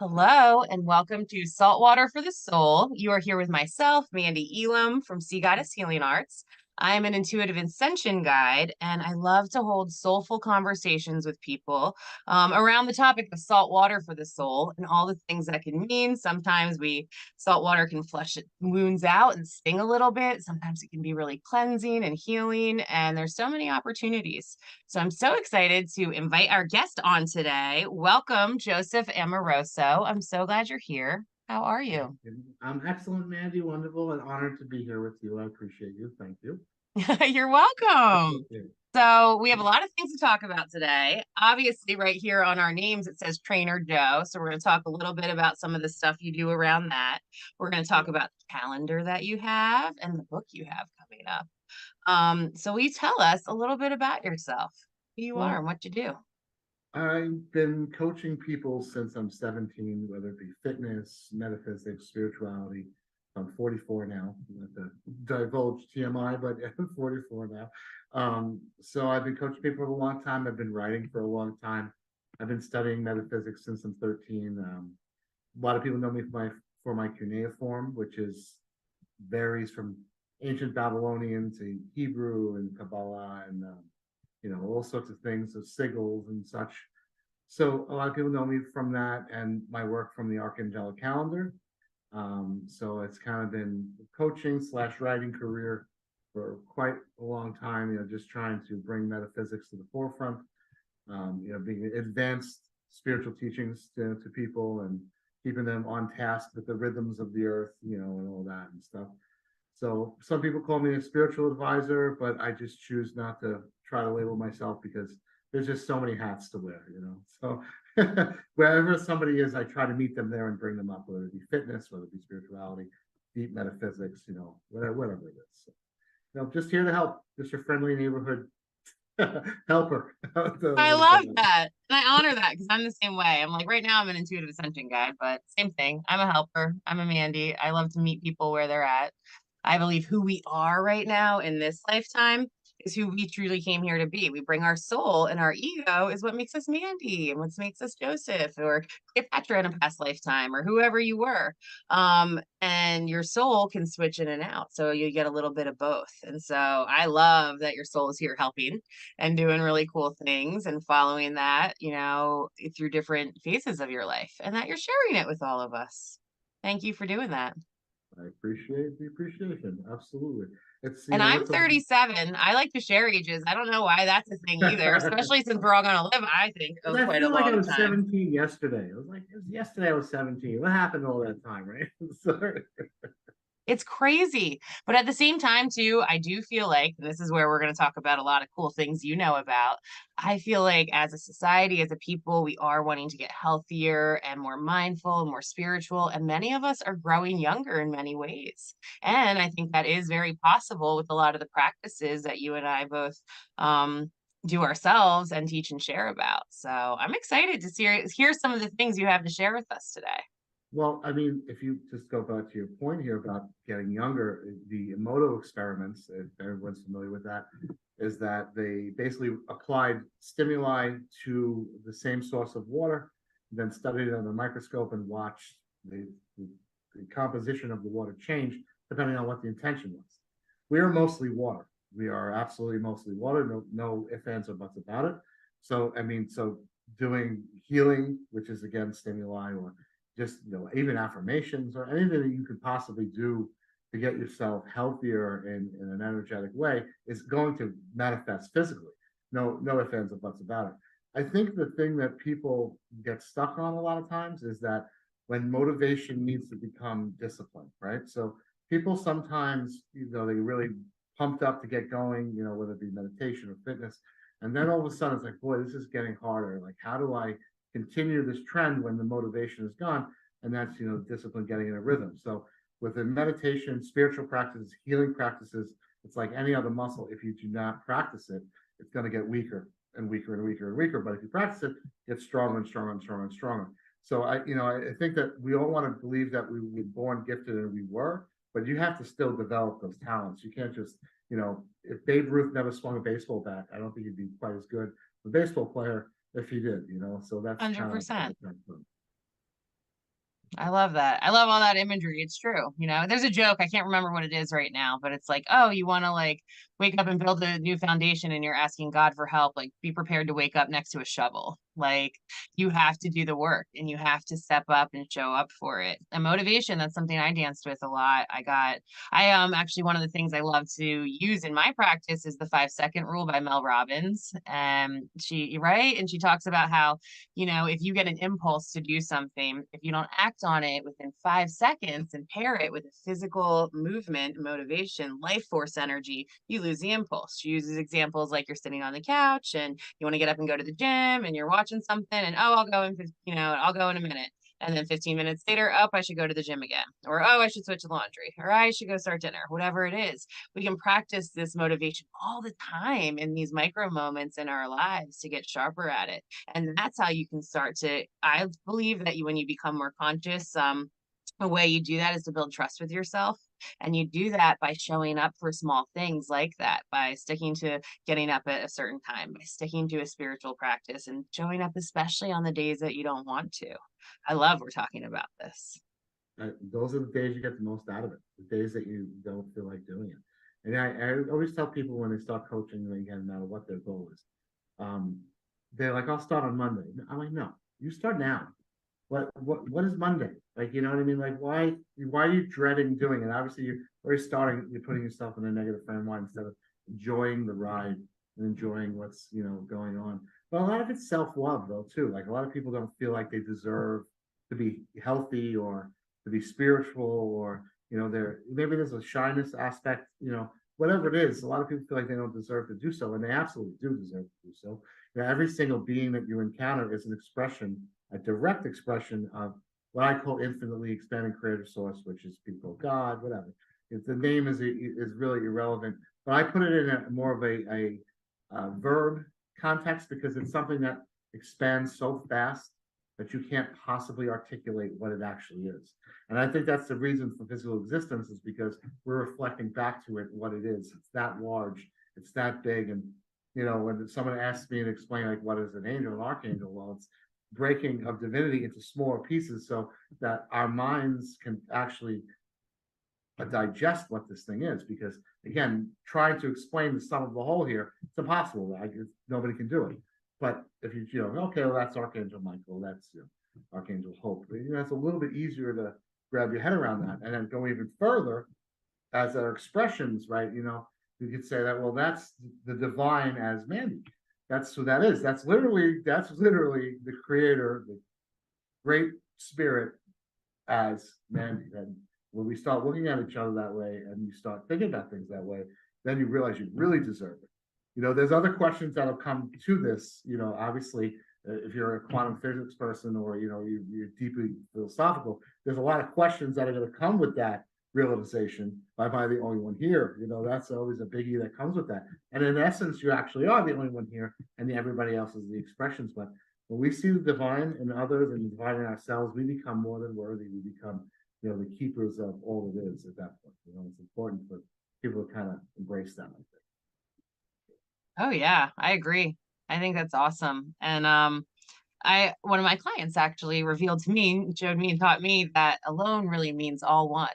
Hello and welcome to Saltwater for the Soul. You are here with myself, Mandee Elam from Sea Goddess Healing Arts. I am an intuitive ascension guide, and I love to hold soulful conversations with people around the topic of salt water for the soul and all the things that can mean. Sometimes salt water can flush wounds out and sting a little bit. Sometimes it can be really cleansing and healing, and there's so many opportunities. So I'm so excited to invite our guest on today. Welcome, Joseph Amoroso. I'm so glad you're here. How are you? I'm excellent, Mandy. Wonderful and honored to be here with you. I appreciate you. Thank you. You're welcome. Okay. So we have a lot of things to talk about today. Obviously, right here on our names, it says Trainer Joe. So we're going to talk a little bit about some of the stuff you do around that. We're going to talk about the calendar that you have and the book you have coming up. So will you tell us a little bit about yourself, who you are and Well, what you do? I've been coaching people since I'm 17, whether it be fitness, metaphysics, spirituality. I'm 44 now. Not to divulge TMI, but I'm 44 now. So I've been coaching people for a long time. I've been writing for a long time. I've been studying metaphysics since I'm 13. A lot of people know me for my cuneiform, which is varies from ancient Babylonian to Hebrew and Kabbalah and all sorts of things, of sigils and such. So a lot of people know me from that and my work from the Archangelic calendar. So it's kind of been coaching slash writing career for quite a long time, just trying to bring metaphysics to the forefront, being advanced spiritual teachings to people and keeping them on task with the rhythms of the earth, and all that and stuff. So some people call me a spiritual advisor, but I just choose not to try to label myself because there's just so many hats to wear. So wherever somebody is, I try to meet them there and bring them up, whether it be fitness, whether it be spirituality, deep metaphysics, whatever it is. So, just here to help, just your friendly neighborhood helper. I love that. And I honor that because I'm the same way. I'm like, right now, I'm an intuitive ascension guy, but same thing. I'm a helper. I'm a Mandee. I love to meet people where they're at. I believe who we are right now in this lifetime is who we truly came here to be. We bring our soul, and our ego is what makes us Mandee and what makes us Joseph or Cleopatra in a past lifetime or whoever you were. And your soul can switch in and out. So you get a little bit of both. And so I love that your soul is here helping and doing really cool things and following that, through different phases of your life and that you're sharing it with all of us. Thank you for doing that. I appreciate the appreciation. Absolutely. It's And I'm it's a 37. I like to share ages. I don't know why that's a thing either, especially since we're all going to live, I think, I quite a feel like I long was time. 17 yesterday. I was like, yesterday I was 17. What happened all that time, right? So, It's crazy. But at the same time, too, I do feel like, and this is where we're going to talk about a lot of cool things you know about. I feel like as a society, as a people, we are wanting to get healthier and more mindful and more spiritual. And many of us are growing younger in many ways. And I think that is very possible with a lot of the practices that you and I both do ourselves and teach and share about. So I'm excited to hear some of the things you have to share with us today. well, I mean, if you just go back to your point here about getting younger, the Emoto experiments, if everyone's familiar with that, is that they basically applied stimuli to the same source of water, then studied it under a microscope and watched the, the composition of the water change depending on what the intention was. We are mostly water. We are absolutely mostly water. No ifs, ands, or buts about it. So, I mean, so doing healing, which is again stimuli, or just even affirmations or anything that you could possibly do to get yourself healthier in an energetic way is going to manifest physically. No ifs, ands, or buts about it. I think the thing that people get stuck on a lot of times is that when motivation needs to become discipline, right? So people sometimes, they really pumped up to get going, whether it be meditation or fitness. And then all of a sudden it's like, boy, this is getting harder. Like, how do I continue this trend when the motivation is gone? And that's, discipline getting in a rhythm. So with the meditation, spiritual practices, healing practices, it's like any other muscle. If you do not practice it, it's going to get weaker and weaker and weaker and weaker. But if you practice it, it gets stronger and stronger and stronger and stronger. So I think that we all want to believe that we were born gifted and we were, but you have to still develop those talents. You can't just, if Babe Ruth never swung a baseball bat, I don't think he'd be quite as good a baseball player if he did. So that's kind of 100%. I love that. I love all that imagery. It's true. You know, there's a joke. I can't remember what it is right now, but it's like, oh, you want to like wake up and build a new foundation and you're asking God for help. Like, be prepared to wake up next to a shovel. Like, you have to do the work and you have to step up and show up for it. And motivation, that's something I danced with a lot. I actually one of the things I love to use in my practice is the 5 second rule by Mel Robbins. Right. And she talks about how, you know, if you get an impulse to do something, if you don't act on it within 5 seconds and pair it with a physical movement, motivation, life force energy, you lose the impulse. She uses examples like you're sitting on the couch and you want to get up and go to the gym and you're watching something and, oh, I'll go in, I'll go in a minute. And then 15 minutes later, oh, I should go to the gym again. Or, oh, I should switch laundry. Or I should go start dinner, whatever it is. We can practice this motivation all the time in these micro moments in our lives to get sharper at it. And that's how you can start to, I believe that when you become more conscious, a way you do that is to build trust with yourself. And you do that by showing up for small things like that, by sticking to getting up at a certain time, by sticking to a spiritual practice and showing up, especially on the days that you don't want to. I love we're talking about this. Those are the days you get the most out of it, the days that you don't feel like doing it. And I always tell people when they start coaching, again, no matter what their goal is, um, they're like, I'll start on Monday. I'm like, no, you start now. What is Monday? Like, you know what I mean? Like, why are you dreading doing it? Obviously, you're already starting, you're putting yourself in a negative frame of mind instead of enjoying the ride and enjoying what's, going on. But a lot of it's self-love though, too. Like a lot of people don't feel like they deserve to be healthy or to be spiritual, or there maybe there's a shyness aspect, whatever it is. A lot of people feel like they don't deserve to do so, and they absolutely do deserve to do so. Every single being that you encounter is an expression, a direct expression of what I call infinitely expanding creative source, which is people, God, whatever. If the name is really irrelevant, but I put it in a more of a verb context because it's something that expands so fast that you can't possibly articulate what it actually is. And I think that's the reason for physical existence, is because we're reflecting back to it what it is. It's that large, it's that big. And when someone asks me to explain like what is an angel, an archangel, well, it's breaking of divinity into smaller pieces so that our minds can actually digest what this thing is. Because again, trying to explain the sum of the whole here, it's impossible. Nobody can do it. But if okay, well, that's Archangel Michael, that's Archangel Hope. It's a little bit easier to grab your head around that, and then go even further as our expressions, right? You could say that, well, that's the divine as Mandee. That's who that is. That's literally the creator, the great spirit as Mandee. And when we start looking at each other that way, and you start thinking about things that way, then you realize you really deserve it. There's other questions that'll come to this. Obviously, if you're a quantum physics person, or you're deeply philosophical, there's a lot of questions that are going to come with that realization. Am I the only one here? That's always a biggie that comes with that. And in essence, you actually are the only one here, and everybody else is the expressions. But when we see the divine in others and the divine in ourselves, we become more than worthy. We become, the keepers of all it is at that point. It's important for people to kind of embrace that, I think. Oh yeah, I agree. I think that's awesome. And I one of my clients actually revealed to me, showed me and taught me that alone really means all one.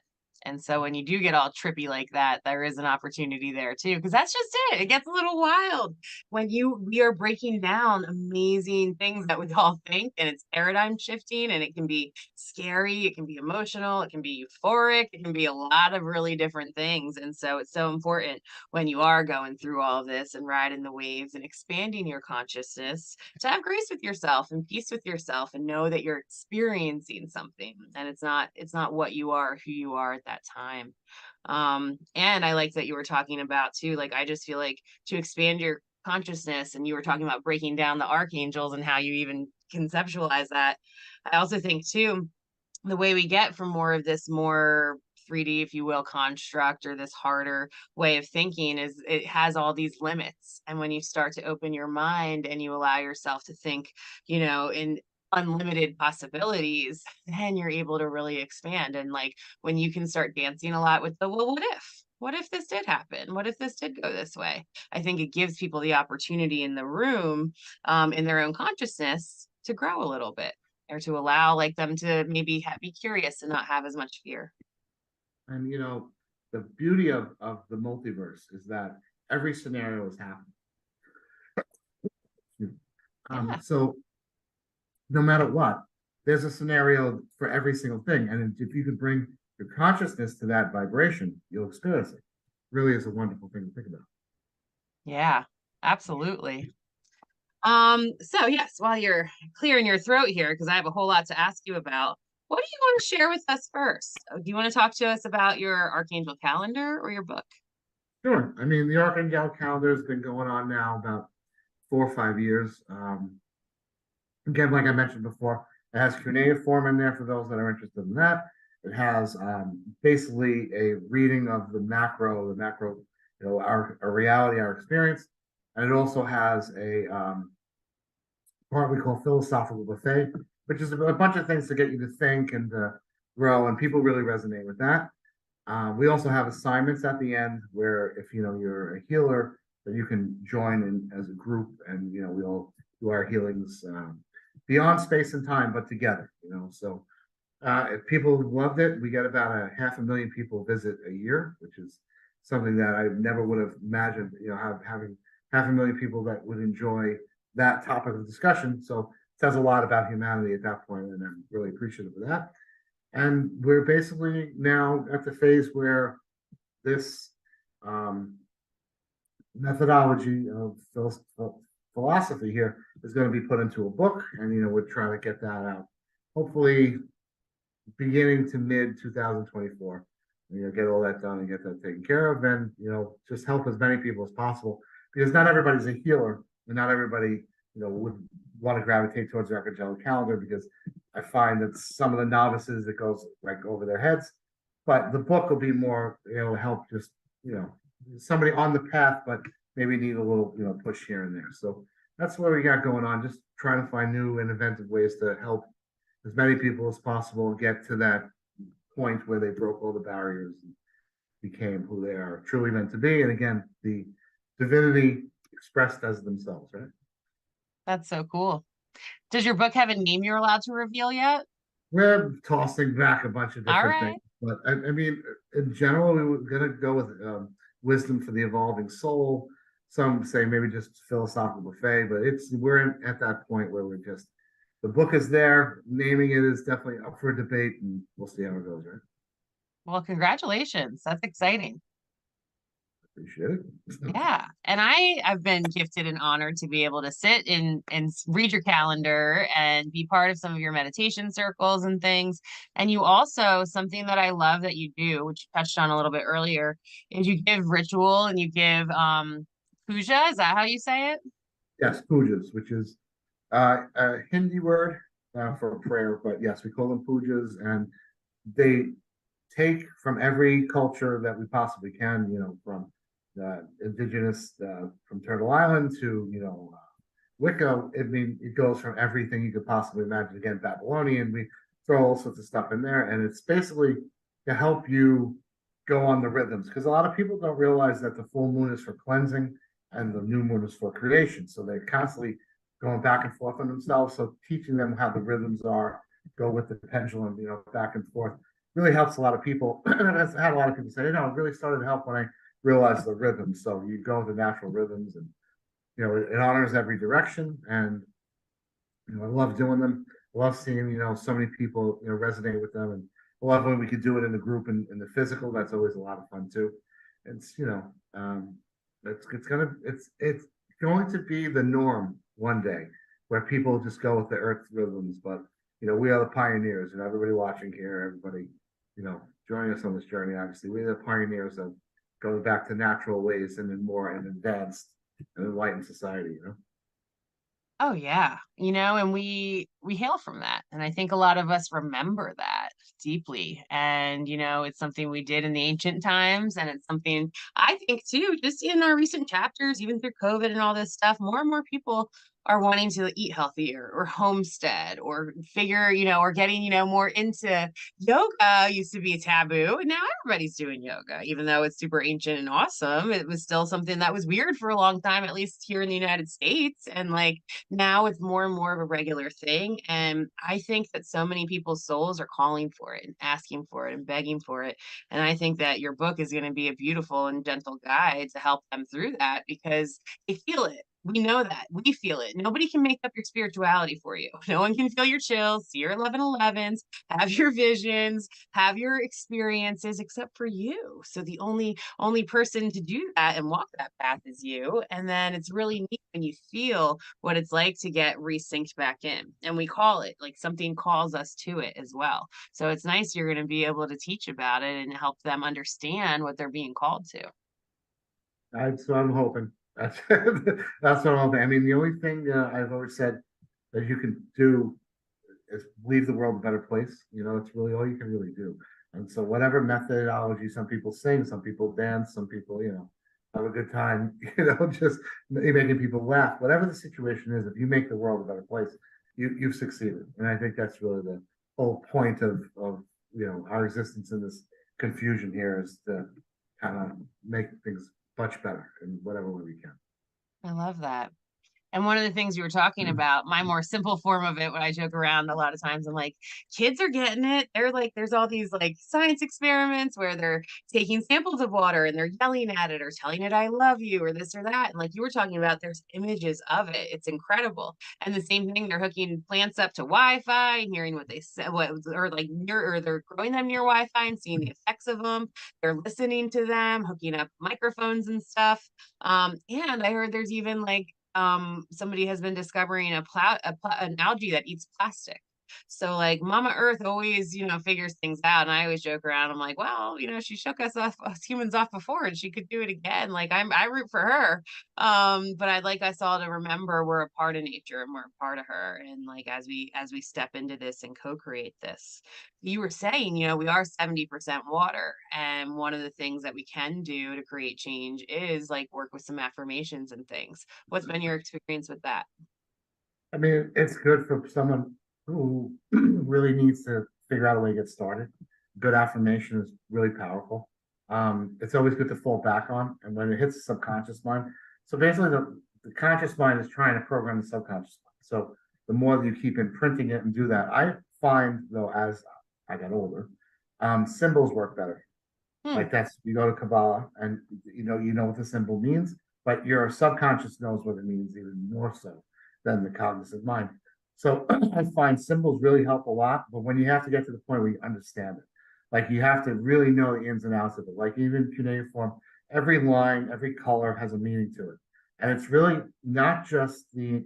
And so when you do get all trippy like that, there is an opportunity there too, because that's just it. It gets a little wild when we are breaking down amazing things that we all think, and it's paradigm shifting, and it can be scary, it can be emotional, it can be euphoric, it can be a lot of really different things. And so it's so important when you are going through all of this and riding the waves and expanding your consciousness to have grace with yourself and peace with yourself and know that you're experiencing something and it's not what you are, who you are at that time. And I like that you were talking about too, like I just feel like to expand your consciousness, and you were talking about breaking down the archangels and how you even conceptualize that. I also think too, the way we get from more of this more 3D, if you will, construct, or this harder way of thinking, is it has all these limits. And when you start to open your mind and you allow yourself to think, in unlimited possibilities, then you're able to really expand. And like when you can start dancing a lot with the, well, what if? What if this did happen? What if this did go this way? I think it gives people the opportunity in the room, in their own consciousness, to grow a little bit. or to allow like them to maybe be curious and not have as much fear. And the beauty of the multiverse is that every scenario is happening. Yeah. So no matter what, there's a scenario for every single thing. And if you could bring your consciousness to that vibration, you'll experience it. Really is a wonderful thing to think about. Yeah, absolutely. So yes, while you're clearing your throat here, because I have a whole lot to ask you about, what do you want to share with us first? Do you want to talk to us about your Archangel calendar or your book? Sure. I mean, the Archangelic calendar has been going on now about 4 or 5 years. Again, like I mentioned before, it has cuneiform in there for those that are interested in that. It has basically a reading of the macro, our reality, our experience, and it also has a part we call philosophical buffet, which is a bunch of things to get you to think and to grow, and people really resonate with that. We also have assignments at the end where if you're a healer, that you can join in as a group, and we all do our healings beyond space and time, but together. So if people loved it, we get about 500,000 people visit a year, which is something that I never would have imagined. Having 500,000 people that would enjoy that topic of discussion. So it says a lot about humanity at that point, and I'm really appreciative of that. And we're basically now at the phase where this methodology of philosophy here is going to be put into a book, and we're trying to get that out. Hopefully, beginning to mid 2024, get all that done and get that taken care of, and just help as many people as possible, because not everybody's a healer, and not everybody would want to gravitate towards the Archangelic calendar, because I find that some of the novices it goes like over their heads. But the book will be more, help just somebody on the path, but maybe need a little push here and there. So that's what we got going on. Just trying to find new and inventive ways to help as many people as possible get to that point where they broke all the barriers and became who they are truly meant to be. And again, the divinity expressed as themselves, right? That's so cool. Does your book have a name you're allowed to reveal yet? We're tossing back a bunch of All different things, right. but I mean, in general, we were going to go with wisdom for the evolving soul. Some say maybe just philosophical buffet, but at that point where we're just the book is there. Naming it is definitely up for debate, and we'll see how it goes. Right? Well, congratulations. That's exciting. Appreciate it. Yeah. And I've been gifted and honored to be able to sit and read your calendar and be part of some of your meditation circles and things. And you also, something that I love that you do, which you touched on a little bit earlier, is you give ritual and you give puja. Is that how you say it? Yes, pujas, which is a Hindi word for prayer, but yes, we call them pujas, and they take from every culture that we possibly can, from indigenous, from Turtle Island to, Wicca. I mean, it goes from everything you could possibly imagine. Again, Babylonian, we throw all sorts of stuff in there, and it's basically to help you go on the rhythms, because a lot of people don't realize that the full moon is for cleansing and the new moon is for creation. So they're constantly going back and forth on themselves. So teaching them how the rhythms are, go with the pendulum, back and forth, really helps a lot of people. And I've had a lot of people say, it really started to help when I realized the rhythms. So you go with the natural rhythms, and it honors every direction. And I love doing them. I love seeing so many people resonate with them, and I love when we could do it in a group and in the physical. That's always a lot of fun too. It's it's going to be the norm one day, where people just go with the earth rhythms. But we are the pioneers, and everybody watching here, everybody joining us on this journey. Obviously, we're the pioneers of going back to natural ways and in more an advanced and enlightened society. Oh yeah. And we hail from that. And I think a lot of us remember that deeply. And it's something we did in the ancient times, and it's something I think too, just in our recent chapters, even through COVID and all this stuff, more and more people are wanting to eat healthier or homestead or figure, or getting, more into yoga used to be a taboo. And now everybody's doing yoga, even though it's super ancient and awesome. It was still something that was weird for a long time, at least here in the United States. And like now it's more and more of a regular thing. And I think that so many people's souls are calling for it and asking for it and begging for it. And I think that your book is going to be a beautiful and gentle guide to help them through that because they feel it. We know that. We feel it. Nobody can make up your spirituality for you. No one can feel your chills, see your 1111s, have your visions, have your experiences except for you. So the only person to do that and walk that path is you. And then it's really neat when you feel what it's like to get resynced back in. And we call it like something calls us to it as well. So it's nice you're going to be able to teach about it and help them understand what they're being called to. That's what I'm hoping. That's that's what I'm hoping. I mean, the only thing I've always said that you can do is leave the world a better place. It's really all you can really do. And so, whatever methodology, some people sing, some people dance, some people, have a good time, just making people laugh. Whatever the situation is, if you make the world a better place, you've succeeded. And I think that's really the whole point of our existence in this confusion here is to kind of make things much better in whatever way we can. I love that. And one of the things you were talking about, my more simple form of it, when I joke around a lot of times, I'm like, kids are getting it. They're like, there's all these like science experiments where they're taking samples of water and they're yelling at it or telling it, I love you, or this or that. And like you were talking about, there's images of it. It's incredible. And the same thing, they're hooking plants up to Wi-Fi and hearing what they said, or like near, or they're growing them near Wi-Fi and seeing the effects of them. They're listening to them, hooking up microphones and stuff. And I heard there's even like somebody has been discovering an algae that eats plastic. So like Mama Earth always, figures things out. And I always joke around. I'm like, well, she shook us humans off before and she could do it again. Like I root for her. But I'd like us all to remember we're a part of nature and we're a part of her. And like as we step into this and co-create this, you were saying, we are 70% water. And one of the things that we can do to create change is like work with some affirmations and things. What's been your experience with that? I mean, it's good for someone who really needs to figure out a way to get started. Good affirmation is really powerful. It's always good to fall back on, and when it hits the subconscious mind. So basically, the conscious mind is trying to program the subconscious mind. So the more that you keep imprinting it and do that, I find though, as I get older, symbols work better. Hmm. Like that's you go to Kabbalah and you know what the symbol means, but your subconscious knows what it means even more so than the cognizant mind. So I find symbols really help a lot, but when you have to get to the point where you understand it, like you have to really know the ins and outs of it. Like even cuneiform, every line, every color has a meaning to it, and it's really not just the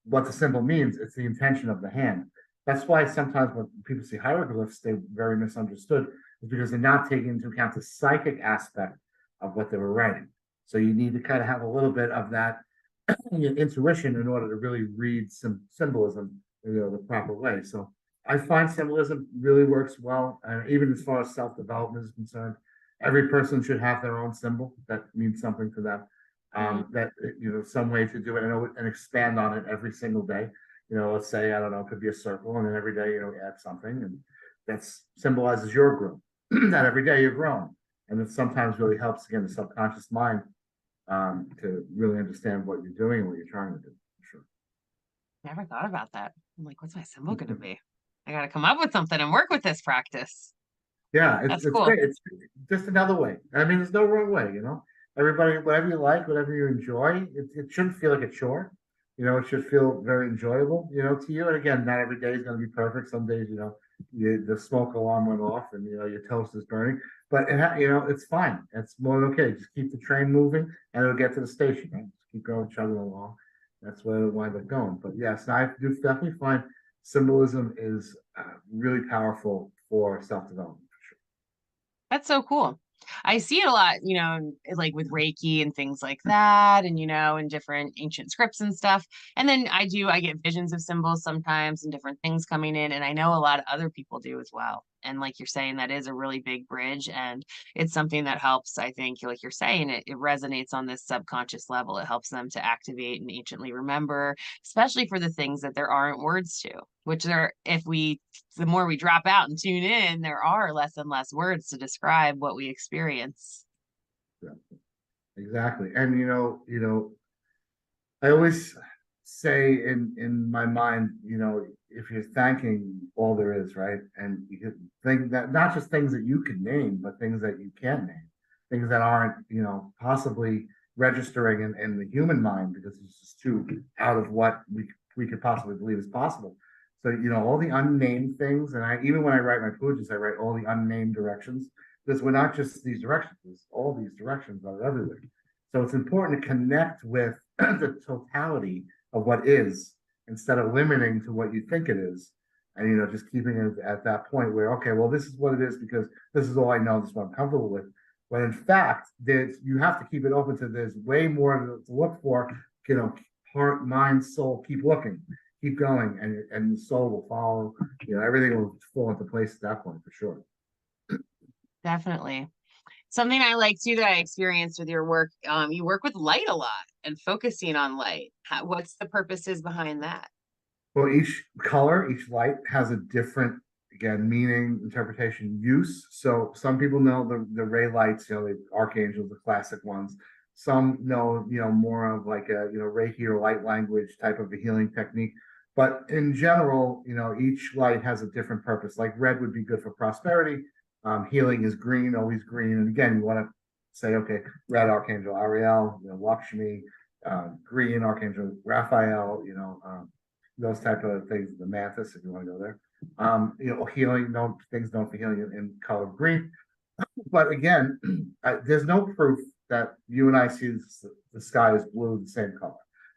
what the symbol means; it's the intention of the hand. That's why sometimes when people see hieroglyphs, they're very misunderstood is because they're not taking into account the psychic aspect of what they were writing. So you need to kind of have a little bit of that intuition in order to really read some symbolism, the proper way. So I find symbolism really works well, even as far as self-development is concerned. Every person should have their own symbol that means something to them. Mm. That some way to do it and expand on it every single day. Let's say I don't know, it could be a circle, and then every day add something, and that symbolizes your growth. That every day you're growing, and it sometimes really helps again the subconscious mind to really understand what you're doing and what you're trying to do. For Never thought about that. I'm like, what's my symbol going to be? I got to come up with something and work with this practice. Yeah, it's That's it's cool. great. It's just another way. I mean, there's no wrong way. Everybody, whatever you like, whatever you enjoy, it shouldn't feel like a chore. It should feel very enjoyable, to you. And again, not every day is going to be perfect. Some days, the smoke alarm went off and your toast is burning. But it's fine. It's more than okay. Just keep the train moving, and it'll get to the station. Right? Just keep going, chugging along. That's where it'll wind up going. But yes, I do definitely find symbolism is really powerful for self development. That's so cool. I see it a lot, like with Reiki and things like that, and in different ancient scripts and stuff. And then I get visions of symbols sometimes and different things coming in, and I know a lot of other people do as well. And like you're saying, that is a really big bridge. And it's something that helps, I think, like you're saying, it resonates on this subconscious level. It helps them to activate and anciently remember, especially for the things that there aren't words to, which are, if we, the more we drop out and tune in, there are less and less words to describe what we experience. Yeah, exactly. And I always say in my mind, if you're thanking all there is, right? And you could think that not just things that you can name, but things that you can name, things that aren't, possibly registering in the human mind because it's just too out of what we could possibly believe is possible. So, all the unnamed things, and even when I write my pujas, I write all the unnamed directions because we're not just these directions, there's all these directions are everywhere. So it's important to connect with the totality of what is instead of limiting to what you think it is. And just keeping it at that point where, okay, well, this is what it is because this is all I know, this is what I'm comfortable with. When in fact, you have to keep it open to there's way more to look for, heart, mind, soul, keep looking, keep going, and the soul will follow, everything will fall into place at that point for sure. Definitely. Something I like too that I experienced with your work, you work with light a lot and focusing on light. What's the purposes behind that? Well, each color, each light has a different, again, meaning, interpretation, use. So some people know the ray lights, the archangels, the classic ones. Some know, more of like a, Reiki or light language type of a healing technique. But in general, each light has a different purpose. Like red would be good for prosperity. Healing is green, always green. And again, you want to say, okay, red Archangel Ariel, Lakshmi, green Archangel Raphael, those type of things, the mantis, if you want to go there. Healing, no things known for healing in color green. But again, there's no proof that you and I see the sky is blue, the same color.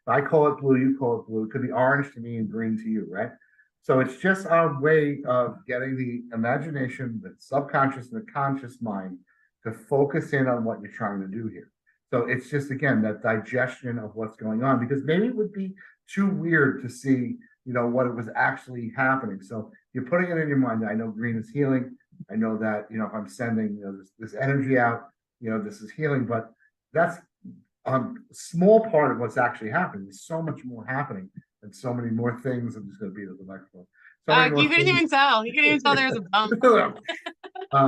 If I call it blue, you call it blue. It could be orange to me and green to you, right? So it's just our way of getting the imagination, the subconscious and the conscious mind to focus in on what you're trying to do here. So it's just, again, that digestion of what's going on, because maybe it would be too weird to see, what it was actually happening. So you're putting it in your mind. I know green is healing. I know that, if I'm sending, this energy out, this is healing, but that's a small part of what's actually happening. There's so much more happening and so many more things. I'm just going to beat at the microphone. So many more You couldn't things. even tell. You couldn't even tell there was a bump.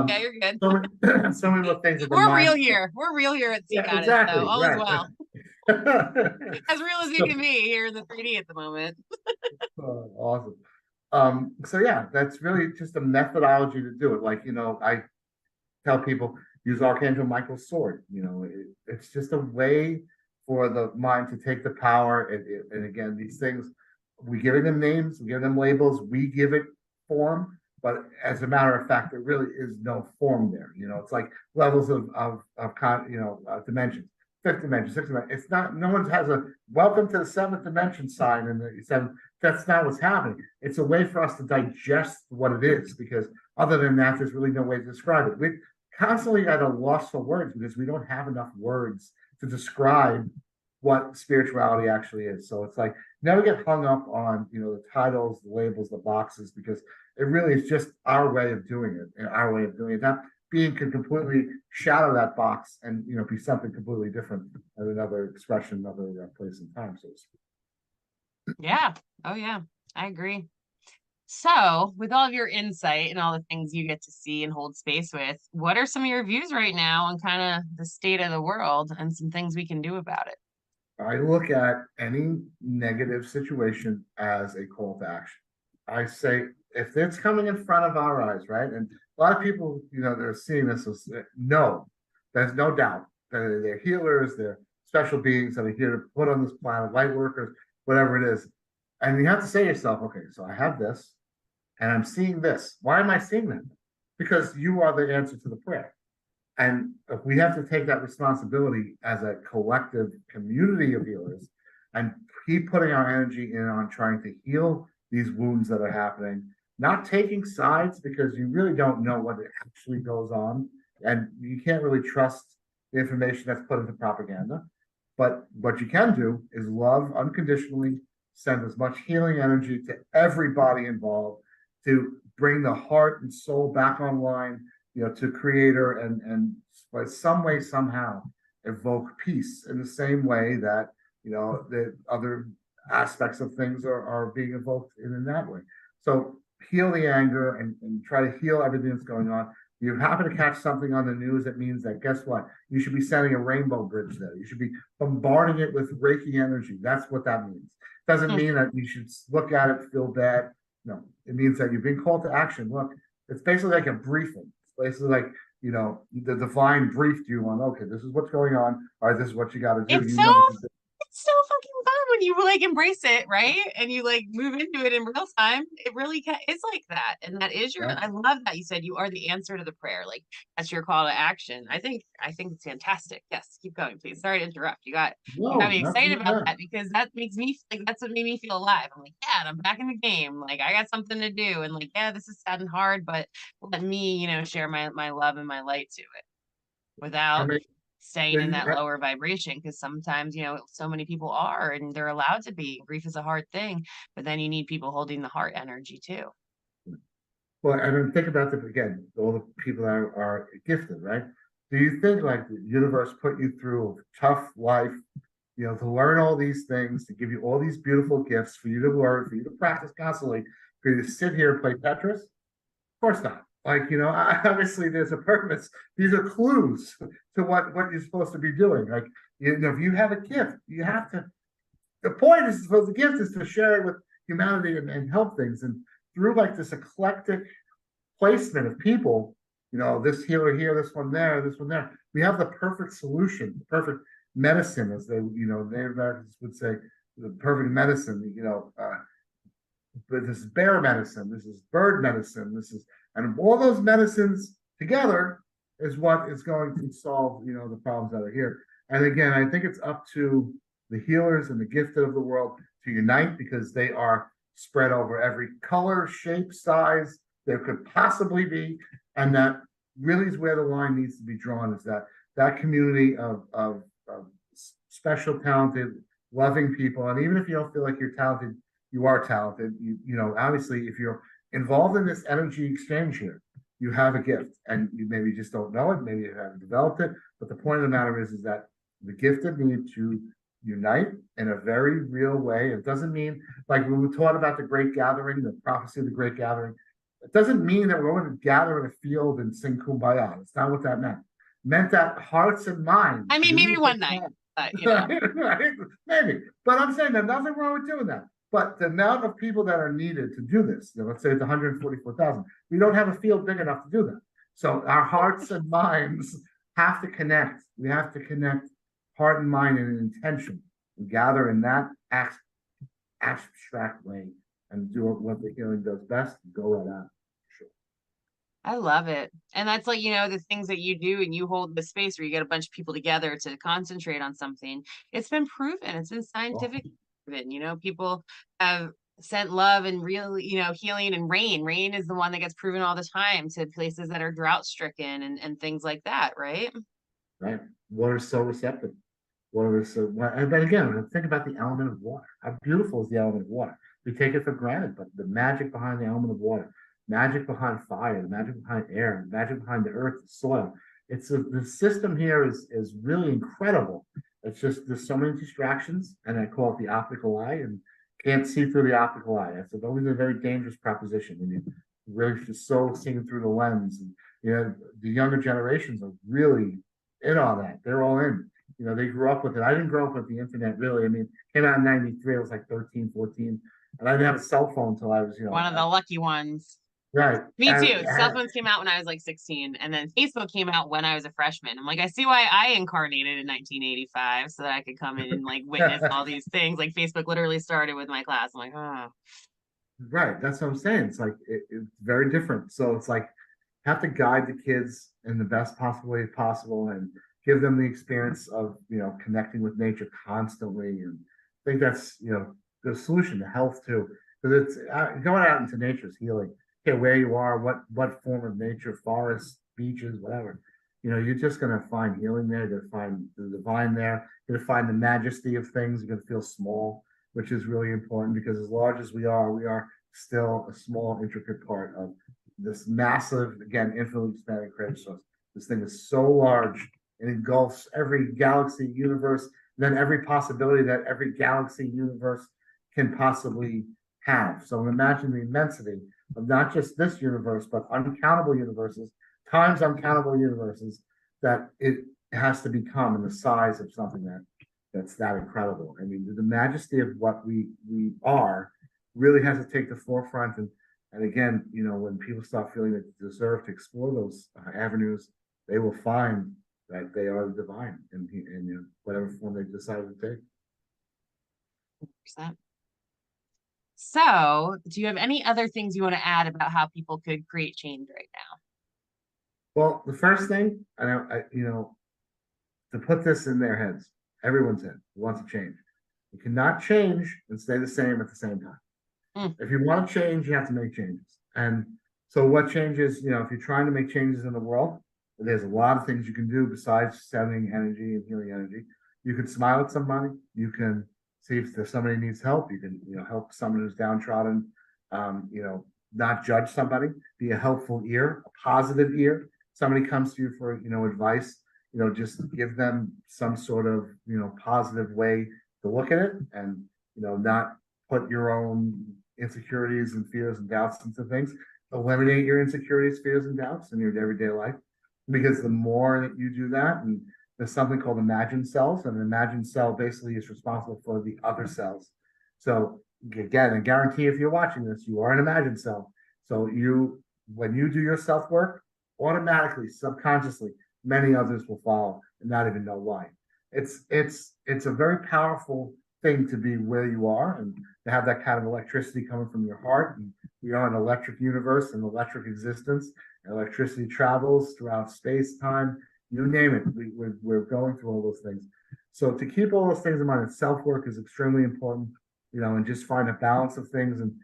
Yeah, you're good. So many more things that the We're real mind. here. We're real here at Sea Yeah, Goddess, so exactly. all is Right. well. As real as we can be here in the 3D at the moment. Awesome. So yeah, that's really just a methodology to do it. Like, I tell people use Archangel Michael's sword. It's just a way for the mind to take the power. And again, these things, we give them names, we give them labels, we give it form. But as a matter of fact, there really is no form there. It's like levels of dimensions. Fifth dimension, sixth dimension. It's not. No one has a welcome to the seventh dimension sign in the seventh. That's not what's happening. It's a way for us to digest what it is, because other than that, there's really no way to describe it. We constantly at a loss for words because we don't have enough words to describe what spirituality actually is. So it's like never get hung up on the titles, the labels, the boxes, because it really is just our way of doing it, and our way of doing it. That being can completely shadow that box and be something completely different at another expression, another place and time. So to speak. Yeah. Oh yeah. I agree. So, with all of your insight and all the things you get to see and hold space with, what are some of your views right now on kind of the state of the world and some things we can do about it? I look at any negative situation as a call to action. I say, if it's coming in front of our eyes, right? And a lot of people, they're seeing this as no, there's no doubt that they're healers, they're special beings that are here to put on this planet, light workers, whatever it is. And you have to say to yourself, okay, so I have this and I'm seeing this. Why am I seeing that? Because you are the answer to the prayer. And we have to take that responsibility as a collective community of healers and keep putting our energy in on trying to heal these wounds that are happening, not taking sides because you really don't know what actually goes on. And you can't really trust the information that's put into propaganda. But what you can do is love unconditionally, send as much healing energy to everybody involved to bring the heart and soul back online, to creator, and by some way, somehow evoke peace in the same way that, the other aspects of things are being evoked in that way. So heal the anger and try to heal everything that's going on. You happen to catch something on the news that means that, guess what? You should be sending a rainbow bridge there. You should be bombarding it with Reiki energy. That's what that means. Doesn't mean that you should look at it, feel bad. No, it means that you've been called to action. Look, it's basically like a briefing. It's basically like, the divine briefed you on, okay, this is what's going on. All right, this is what you got to do. It's You so know what to do. it's so fucking fun when you like embrace it, right? And you like move into it in real time. It really is like that. And that is your, Right? I love that you said you are the answer to the prayer. Like that's your call to action. I think it's fantastic. Yes, keep going, please. Sorry to interrupt. You got No, me excited absolutely about not. that because that makes me like that's what made me feel alive. I'm like, yeah, I'm back in the game. Like I got something to do. And like, yeah, this is sad and hard, but let me, share my love and my light to it I without mean, staying in then, that lower vibration because sometimes so many people are and they're allowed to be. Grief is a hard thing, but then you need people holding the heart energy too. well, and then think about again, all the people that are gifted, right? Do you think like the universe put you through a tough life, to learn all these things, to give you all these beautiful gifts for you to learn, for you to practice constantly, for you to sit here and play Tetris? Of course not. Like, obviously there's a purpose. These are clues to what you're supposed to be doing. Like, if you have a gift, you have to, the point is supposed the gift is to share it with humanity and help things. And through like this eclectic placement of people, this healer here, this one there, this one there, we have the perfect solution, the perfect medicine, as they, Native Americans would say, the perfect medicine, but this is bear medicine, this is bird medicine, and all those medicines together is what is going to solve, the problems that are here. And again, I think it's up to the healers and the gifted of the world to unite because they are spread over every color, shape, size there could possibly be. And that really is where the line needs to be drawn, is that community of special, talented, loving people. And even if you don't feel like you're talented, you are talented. Obviously, if you're involved in this energy exchange here, you have a gift, and you maybe just don't know it. Maybe you haven't developed it. But the point of the matter is that the gifted need to unite in a very real way. It doesn't mean like when we taught about the Great Gathering, the prophecy of the Great Gathering. It doesn't mean that we're going to gather in a field and sing Kumbaya. That's not what that meant. It meant that hearts and minds. I mean, maybe one night, but Right? Maybe. But I'm saying there's nothing wrong with doing that. But the amount of people that are needed to do this, let's say it's 144,000, we don't have a field big enough to do that. So our hearts and minds have to connect. We have to connect heart and mind in an intention and gather in that abstract way and do what the healing does best and go right at. Sure. I love it. And that's like, the things that you do and you hold the space where you get a bunch of people together to concentrate on something. It's been proven, it's been Oh, scientific proven, people have sent love and really, healing and rain. Rain is the one that gets proven all the time to places that are drought stricken and things like that, right? right. Water is so receptive. Water is so, but again, think about the element of water. How beautiful is the element of water? We take it for granted, but the magic behind the element of water, magic behind fire, the magic behind air, the magic behind the earth, the soil. The system here is really incredible. It's just there's so many distractions, and I call it the optical eye, and can't see through the optical eye. It's always a very dangerous proposition when you really just so seeing through the lens. And the younger generations are really in on that. They're all in. They grew up with it. I didn't grow up with the internet really. I mean, came out in 93. I was like 13, 14. And I didn't have a cell phone until I was, One of the lucky ones. right. Me too. Cell phones came out when I was like 16, and then Facebook came out when I was a freshman. I'm like, I see why I incarnated in 1985 so that I could come in and like witness all these things. Like Facebook literally started with my class. I'm like, oh. Right. That's what I'm saying. It's like it's very different. So it's like have to guide the kids in the best possible way possible and give them the experience of connecting with nature constantly. And I think that's the solution to health too, because it's going out into nature is healing. Okay, where you are, what form of nature, forests, beaches, whatever. You're just gonna find healing there. You're gonna find the divine there. You're gonna find the majesty of things. You're gonna feel small, which is really important because as large as we are still a small, intricate part of this massive, again, infinitely expanding creative source. This thing is so large, it engulfs every galaxy, universe, then every possibility that every galaxy, universe can possibly have. So imagine the immensity of not just this universe, but uncountable universes, times uncountable universes that it has to become in the size of something that's that incredible. I mean, the majesty of what we are really has to take the forefront. And again, when people start feeling that they deserve to explore those avenues, they will find that they are divine in whatever form they decide to take. 100%. So, do you have any other things you want to add about how people could create change right now? Well, the first thing, to put this in their heads, everyone's head who wants to change. You cannot change and stay the same at the same time. Mm. If you want to change, you have to make changes. And so, what changes, if you're trying to make changes in the world, there's a lot of things you can do besides sending energy and healing energy. You can smile at somebody. You can see if there's somebody who needs help. You can, help someone who's downtrodden. Not judge somebody. Be a helpful ear, a positive ear. Somebody comes to you for, advice. Just give them some sort of, positive way to look at it, and, not put your own insecurities and fears and doubts into things. Eliminate your insecurities, fears, and doubts in your everyday life, because the more that you do that, and there's something called imagined cells, and an imagined cell basically is responsible for the other cells. So again, I guarantee if you're watching this, you are an imagined cell. So when you do your self work, automatically, subconsciously, many others will follow and not even know why. It's a very powerful thing to be where you are and to have that kind of electricity coming from your heart. And we are an electric universe, an electric existence. And electricity travels throughout space, time, you name it. We're going through all those things. So to keep all those things in mind, self work is extremely important. And just find a balance of things, and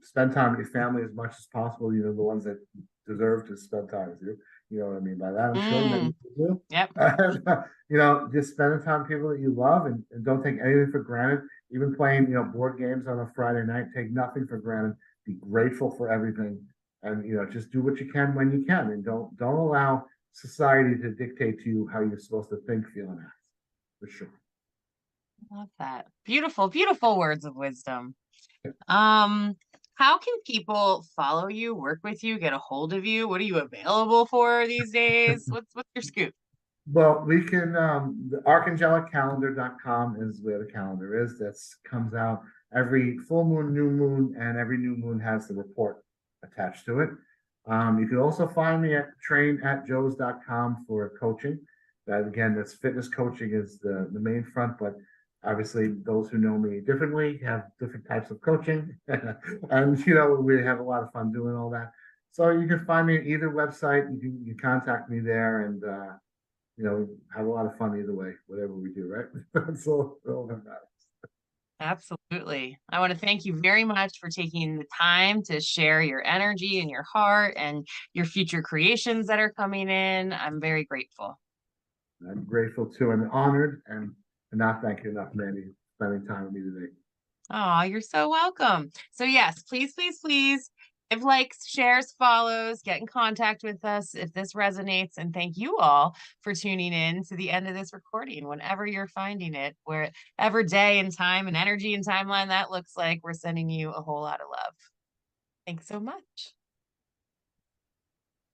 spend time with your family as much as possible. The ones that deserve to spend time with you. You know what I mean by that? I'm sure many people do. Yep. Just spending time with people that you love, and don't take anything for granted. Even playing, board games on a Friday night, take nothing for granted. Be grateful for everything, and just do what you can when you can, and don't allow society to dictate to you how you're supposed to think, feel, and act. For sure. Love that. Beautiful, beautiful words of wisdom. How can people follow you, work with you, get a hold of you? What are you available for these days? What's your scoop? Well, we can, the archangeliccalendar.com is where the calendar is. That comes out every full moon, new moon, and every new moon has the report attached to it. You can also find me at trainatjoes.com for coaching. That again, that's fitness coaching is the main front, but obviously those who know me differently have different types of coaching. And we have a lot of fun doing all that. So you can find me at either website. You can contact me there, and have a lot of fun either way, whatever we do, right? That's all that matters. Absolutely. I want to thank you very much for taking the time to share your energy and your heart and your future creations that are coming in. I'm very grateful. I'm grateful too, and honored, and cannot thank you enough, Mandy, for spending time with me today. Oh, you're so welcome. So yes, please, please, please give likes, shares, follows, get in contact with us if this resonates. And thank you all for tuning in to the end of this recording, whenever you're finding it, wherever day and time and energy and timeline that looks like, we're sending you a whole lot of love. Thanks so much.